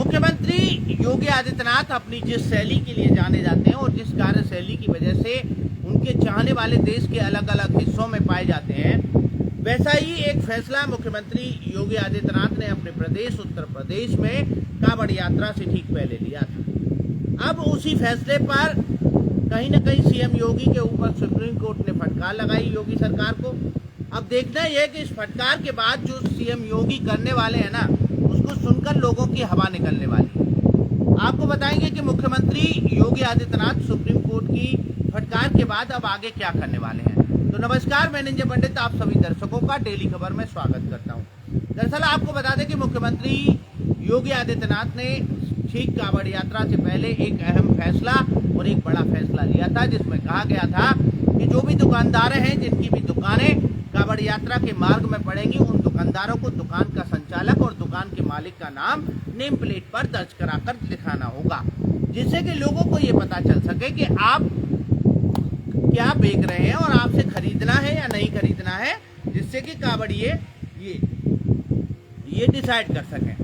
मुख्यमंत्री योगी आदित्यनाथ अपनी जिस शैली के लिए जाने जाते हैं और जिस कार्यशैली की वजह से उनके चाहने वाले देश के अलग अलग हिस्सों में पाए जाते हैं, वैसा ही एक फैसला मुख्यमंत्री योगी आदित्यनाथ ने अपने प्रदेश उत्तर प्रदेश में कांवड़ यात्रा से ठीक पहले लिया था। अब उसी फैसले पर कहीं न कहीं सीएम योगी के ऊपर सुप्रीम कोर्ट ने फटकार लगाई योगी सरकार को। अब देखना यह है कि इस फटकार के बाद जो सीएम योगी करने वाले हैं ना, उसको सुनकर लोगों की हवा निकलने वाली है। आपको बताएंगे कि मुख्यमंत्री योगी आदित्यनाथ सुप्रीम कोर्ट की फटकार के बाद अब आगे क्या करने वाले हैं। तो नमस्कार, मैं निंजा पंडित आप सभी दर्शकों का डेली खबर में स्वागत करता हूं। दरअसल आपको बता दें कि मुख्यमंत्री योगी आदित्यनाथ ने ठीक कांवड़ यात्रा से पहले एक अहम फैसला और एक बड़ा फैसला लिया था, जिसमें कहा गया था कि जो भी दुकानदार हैं, जिनकी भी दुकानें कांवड़ यात्रा के मार्ग में पड़ेंगी, उन दुकानदारों को दुकान का संचालक और दुकान के मालिक का नाम नेम प्लेट पर दर्ज कराकर दिखाना होगा, जिससे कि लोगों को ये पता चल सके कि आप क्या बेच रहे हैं और आपसे खरीदना है या नहीं खरीदना है, जिससे कि कांवड़िये ये डिसाइड कर सकें।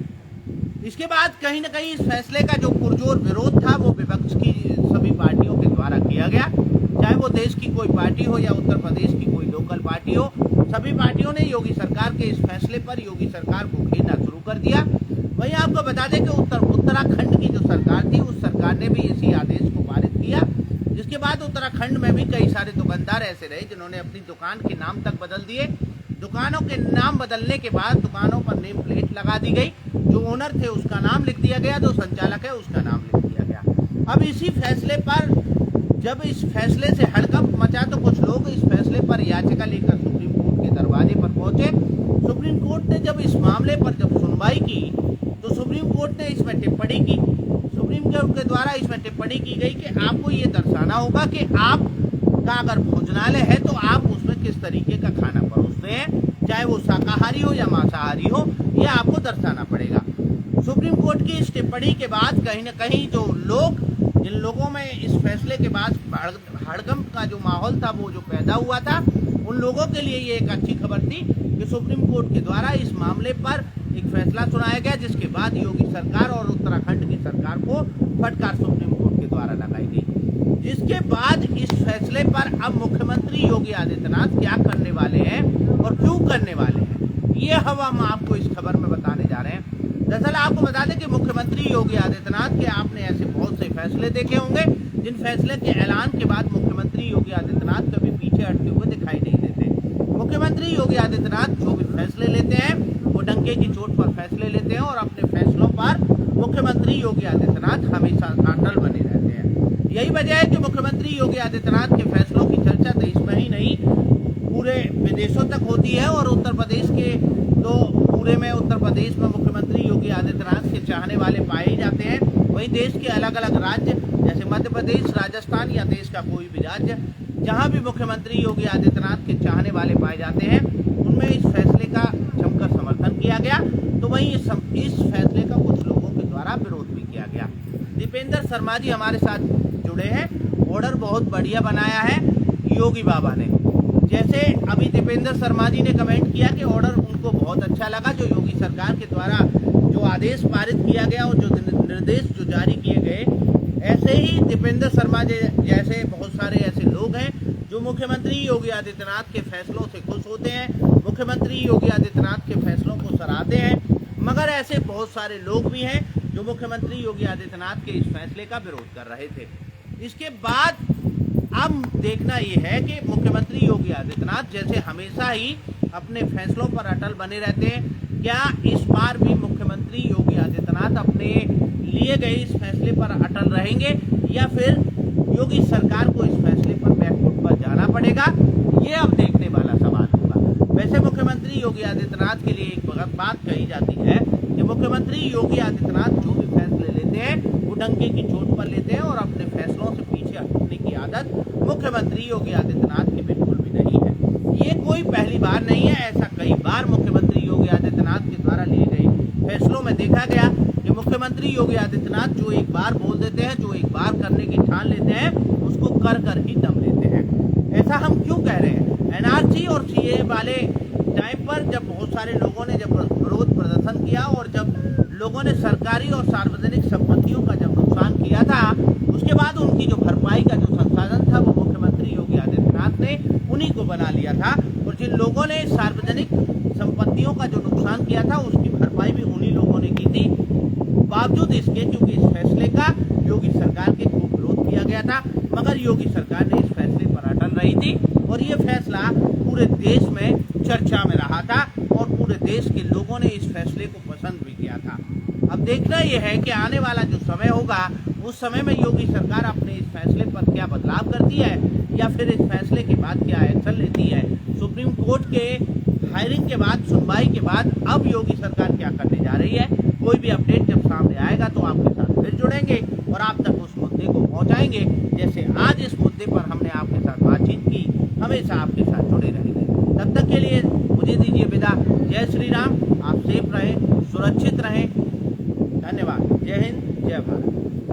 इसके बाद कहीं न कहीं इस फैसले का जो पुरजोर विरोध था वो विपक्ष की सभी पार्टियों के द्वारा किया गया, चाहे वो देश की कोई पार्टी हो या उत्तर प्रदेश की कोई लोकल पार्टी हो। सभी पार्टियों ने योगी सरकार के इस फैसले पर योगी सरकार को घेरना शुरू कर दिया। वहीं आपको बता दें कि उत्तराखंड की जो सरकार थी, उस सरकार ने भी इसी आदेश को पारित किया, जिसके बाद उत्तराखंड में भी कई सारे दुकानदार ऐसे रहे जिन्होंने अपनी दुकान के नाम तक बदल दिए। दुकानों के नाम बदलने के बाद दुकानों पर नेम प्लेट लगा दी गई, जो ओनर थे उसका नाम लिख दिया गया, जो संचालक है उसका नाम लिख दिया गया। अब इसी फैसले पर जब इस फैसले से हड़कंप मचा तो कुछ लोग इस फैसले पर याचिका लेकर सुप्रीम कोर्ट के दरवाजे पर पहुंचे। सुप्रीम कोर्ट ने जब इस मामले पर जब सुनवाई की तो सुप्रीम कोर्ट ने इसमें टिप्पणी की। सुप्रीम कोर्ट के द्वारा इसमें टिप्पणी की गई कि आपको ये दर्शाना होगा कि आपका अगर भोजनालय है तो आप उसमें किस तरीके का खाना परोसते हैं, चाहे वो शाकाहारी हो या मांसाहारी हो, यह आपको दर्शाना पड़ेगा। सुप्रीम कोर्ट की इस टिप्पणी के बाद कहीं न कहीं जो लोग, जिन लोगों में इस फैसले के बाद हड़कंप का जो माहौल था वो जो पैदा हुआ था, उन लोगों के लिए ये एक अच्छी खबर थी कि सुप्रीम कोर्ट के द्वारा इस मामले पर एक फैसला सुनाया गया, जिसके बाद योगी सरकार और उत्तराखंड की सरकार को फटकार सुप्रीम कोर्ट के द्वारा लगाई गई। जिसके बाद इस फैसले पर अब मुख्यमंत्री योगी आदित्यनाथ क्या करने वाले हैं और क्यों करने वाले हैं, ये हम आपको इस खबर में बताने जा रहे हैं। दरअसल आपको बता दें कि मुख्यमंत्री योगी आदित्यनाथ के आपने ऐसे बहुत से फैसले देखे होंगे, जिन फैसले के ऐलान के बाद मुख्यमंत्री योगी आदित्यनाथ कभी पीछे हटते हुए दिखाई नहीं देते। मुख्यमंत्री योगी आदित्यनाथ जो भी फैसले लेते हैं वो डंके की चोट पर फैसले लेते हैं और अपने फैसलों पर मुख्यमंत्री योगी आदित्यनाथ हमेशा अटल बने रहते हैं। यही वजह है कि मुख्यमंत्री योगी आदित्यनाथ के फैसलों की चर्चा देश में ही नहीं पूरे विदेशों तक होती है और उत्तर प्रदेश के तो पूरे में उत्तर प्रदेश में मुख्यमंत्री योगी आदित्यनाथ के चाहने वाले पाए जाते हैं। वहीं देश के अलग अलग राज्य जैसे मध्य प्रदेश, राजस्थान या देश का कोई भी राज्य जहां भी मुख्यमंत्री योगी आदित्यनाथ के चाहने वाले पाए जाते हैं, उनमें इस फैसले का जमकर समर्थन किया गया। तो वहीं इस फैसले का कुछ लोगों के द्वारा विरोध भी किया गया। दीपेंद्र शर्मा जी हमारे साथ जुड़े हैं। ऑर्डर बहुत बढ़िया बनाया है योगी बाबा ने। जैसे अभी दीपेंद्र शर्मा जी ने कमेंट किया कि ऑर्डर उनको बहुत अच्छा लगा, जो योगी सरकार के द्वारा जो आदेश पारित किया गया और जो निर्देश जो जारी किए गए। ऐसे ही दीपेंद्र शर्मा जैसे बहुत सारे ऐसे लोग हैं जो मुख्यमंत्री योगी आदित्यनाथ के फैसलों से खुश होते हैं, मुख्यमंत्री योगी आदित्यनाथ के फैसलों को सराहते हैं, मगर ऐसे बहुत सारे लोग भी हैं जो मुख्यमंत्री योगी आदित्यनाथ के इस फैसले का विरोध कर रहे थे। इसके बाद अब देखना यह है कि मुख्यमंत्री योगी आदित्यनाथ जैसे हमेशा ही अपने फैसलों पर अटल बने रहते हैं, क्या इस बार भी मुख्यमंत्री योगी आदित्यनाथ अपने लिए गए इस फैसले पर अटल रहेंगे या फिर योगी सरकार को इस फैसले पर बैकफुट पर जाना पड़ेगा, ये अब देखने वाला सवाल होगा। वैसे मुख्यमंत्री योगी आदित्यनाथ के लिए एक बात कही जाती है कि मुख्यमंत्री योगी आदित्यनाथ जो भी फैसले लेते हैं वो डंके की चोट पर लेते हैं और अपने फैसलों से पीछे हटने की आदत मुख्यमंत्री योगी आदित्यनाथ की बिल्कुल भी नहीं है। ये कोई पहली बार नहीं है, ऐसा कई बार मुख्यमंत्री योगी आदित्यनाथ के द्वारा लिए गए फैसलों में देखा गया कि मुख्यमंत्री योगी आदित्यनाथ जो एक बार बोल देते हैं, जो एक बार करने की ठान लेते हैं, उसको कर ही दम लेते हैं। ऐसा हम क्यों कह रहे हैं? एनआरसी और सीए वाले टाइम पर जब बहुत सारे लोगों ने जब विरोध प्रदर्शन किया और जब लोगों ने सरकारी और सार्वजनिक संपत्तियों का जब नुकसान किया था, उसके बाद उनकी जो भरपाई का जो संसाधन था वो मुख्यमंत्री योगी आदित्यनाथ ने उन्हीं को बना लिया था। और जिन लोगों ने सार्वजनिक संपत्तियों का जो नुकसान किया था उसकी भरपाई भी उन्हीं लोगों ने की थी। बावजूद इसके, क्योंकि इस फैसले का योगी सरकार के खूब विरोध किया गया था, मगर योगी सरकार ने इस फैसले पर अटल रही थी और ये फैसला पूरे देश में चर्चा में रहा था और पूरे देश के लोगों ने इस फैसले को पसंद भी किया था। अब देखना यह है कि आने वाला जो समय होगा उस समय में योगी सरकार अपने इस फैसले पर क्या बदलाव करती है या फिर इस फैसले के बाद क्या एक्शन लेती है। सुप्रीम कोर्ट के हायरिंग के बाद, सुनवाई के बाद अब योगी सरकार क्या करने जा रही है, कोई भी अपडेट जब सामने आएगा तो आपके साथ फिर जुड़ेंगे और आप तक उस मुद्दे को पहुंचाएंगे। जैसे आज इस मुद्दे पर हमने आपके साथ बातचीत की, हमेशा आपके साथ जुड़े रहेंगे। तब तक के लिए मुझे दीजिए विदा। जय श्री राम। आप सेफ रहें, सुरक्षित रहें। धन्यवाद। जय हिंद, जय भारत।